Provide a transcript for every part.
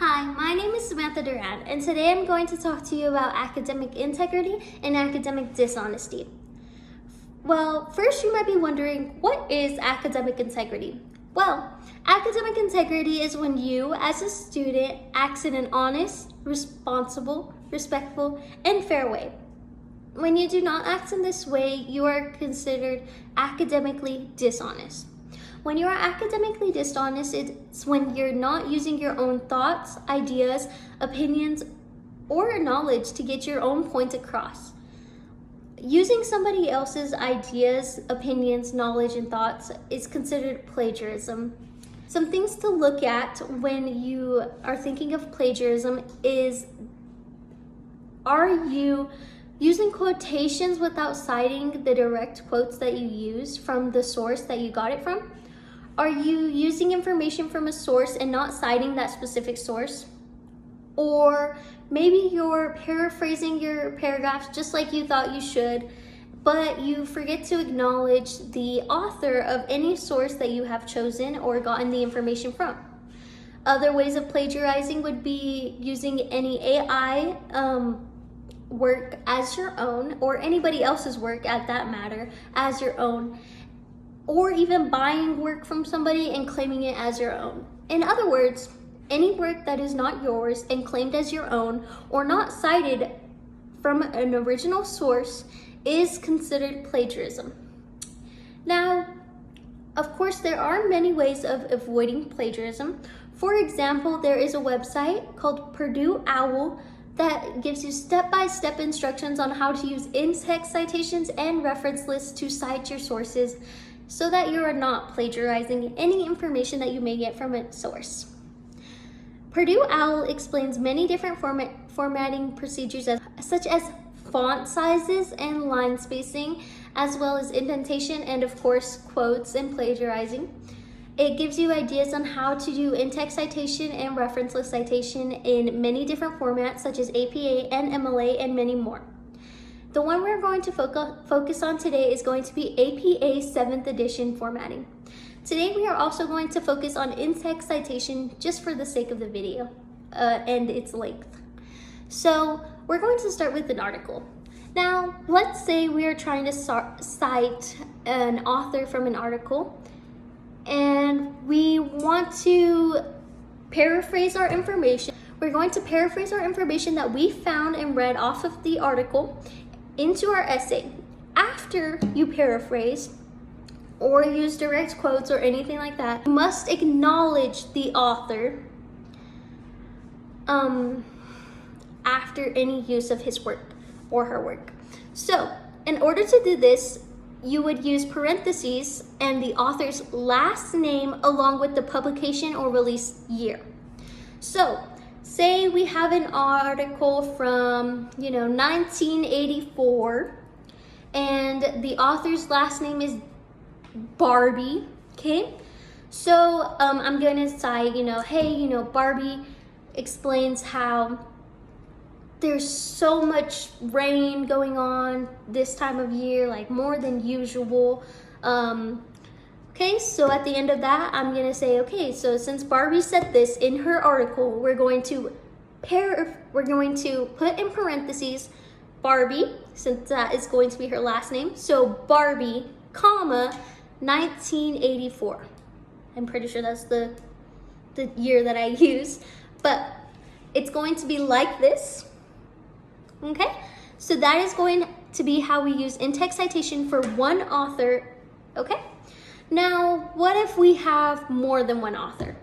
Hi, my name is Samantha Duran, and today I'm going to talk to you about academic integrity and academic dishonesty. Well, first you might be wondering, what is academic integrity? Well, academic integrity is when you, as a student, act in an honest, responsible, respectful, and fair way. When you do not act in this way, you are considered academically dishonest. When you are academically dishonest, it's when you're not using your own thoughts, ideas, opinions, or knowledge to get your own point across. Using somebody else's ideas, opinions, knowledge, and thoughts is considered plagiarism. Some things to look at when you are thinking of plagiarism is, are you using quotations without citing the direct quotes that you used from the source that you got it from? Are you using information from a source and not citing that specific source? Or maybe you're paraphrasing your paragraphs just like you thought you should, but you forget to acknowledge the author of any source that you have chosen or gotten the information from. Other ways of plagiarizing would be using any AI work as your own, or anybody else's work at that matter as your own, or even buying work from somebody and claiming it as your own. In other words, any work that is not yours and claimed as your own or not cited from an original source is considered plagiarism. Now, of course, there are many ways of avoiding plagiarism. For example, there is a website called Purdue OWL that gives you step-by-step instructions on how to use in-text citations and reference lists to cite your sources so that you are not plagiarizing any information that you may get from a source. Purdue OWL explains many different formatting procedures such as font sizes and line spacing, as well as indentation and of course quotes and plagiarizing. It gives you ideas on how to do in-text citation and reference list citation in many different formats such as APA and MLA and many more. The one we're going to focus on today is going to be APA 7th edition formatting. Today we are also going to focus on in-text citation just for the sake of the video and its length. So we're going to start with an article. Now, let's say we are trying to cite an author from an article and we want to paraphrase our information. We're going to paraphrase our information that we found and read off of the article into our essay. After you paraphrase or use direct quotes or anything like that, you must acknowledge the author after any use of his work or her work. So in order to do this, you would use parentheses and the author's last name along with the publication or release year. So say we have an article from 1984 and the author's last name is Barbie, okay? So I'm gonna cite, hey, Barbie explains how there's so much rain going on this time of year, like more than usual. Okay, so at the end of that, I'm gonna say, okay, so since Barbie said this in her article, we're going to put in parentheses Barbie, since that is going to be her last name. So Barbie, comma, 1984. I'm pretty sure that's the year that I use, but it's going to be like this. Okay, so that is going to be how we use in-text citation for one author. Okay, now what if we have more than one author?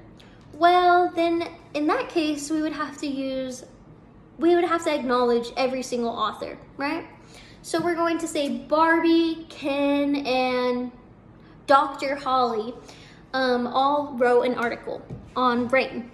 Well, then in that case, we would have to acknowledge every single author, right? So we're going to say Barbie, Ken, and Dr. Holly all wrote an article on rain.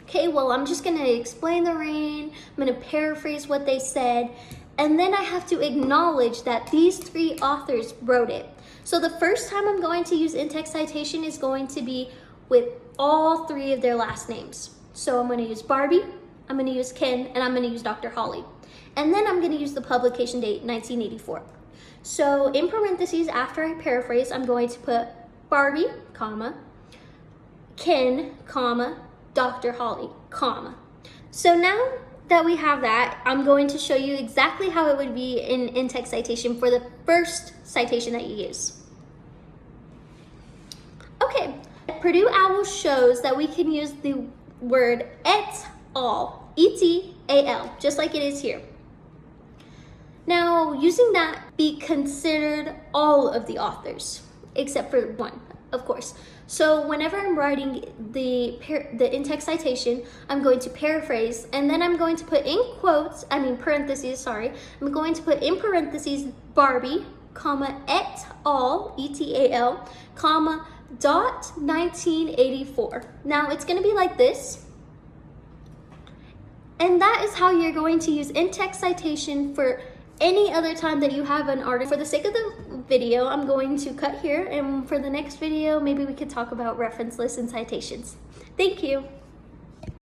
Okay, well, I'm just gonna explain the rain, I'm gonna paraphrase what they said, and then I have to acknowledge that these three authors wrote it. So the first time I'm going to use in-text citation is going to be with all three of their last names. So I'm gonna use Barbie, I'm gonna use Ken, and I'm gonna use Dr. Holly. And then I'm gonna use the publication date, 1984. So in parentheses, after I paraphrase, I'm going to put Barbie, comma, Ken, comma, Dr. Holly, comma. So now that we have that, I'm going to show you exactly how it would be in in-text citation for the first citation that you use. Okay, Purdue OWL shows that we can use the word et al, E-T-A-L, just like it is here. Now, using that, be considered all of the authors, except for one, of course. So whenever I'm writing the in-text citation, I'm going to paraphrase, and then I'm going to put in parentheses, sorry. I'm going to put in parentheses Barbie, comma, et al, E-T-A-L, comma, dot 1984. Now it's going to be like this. And that is how you're going to use in-text citation for any other time that you have an article. For the sake of the video, I'm going to cut here, and for the next video, maybe we could talk about reference lists and citations. Thank you.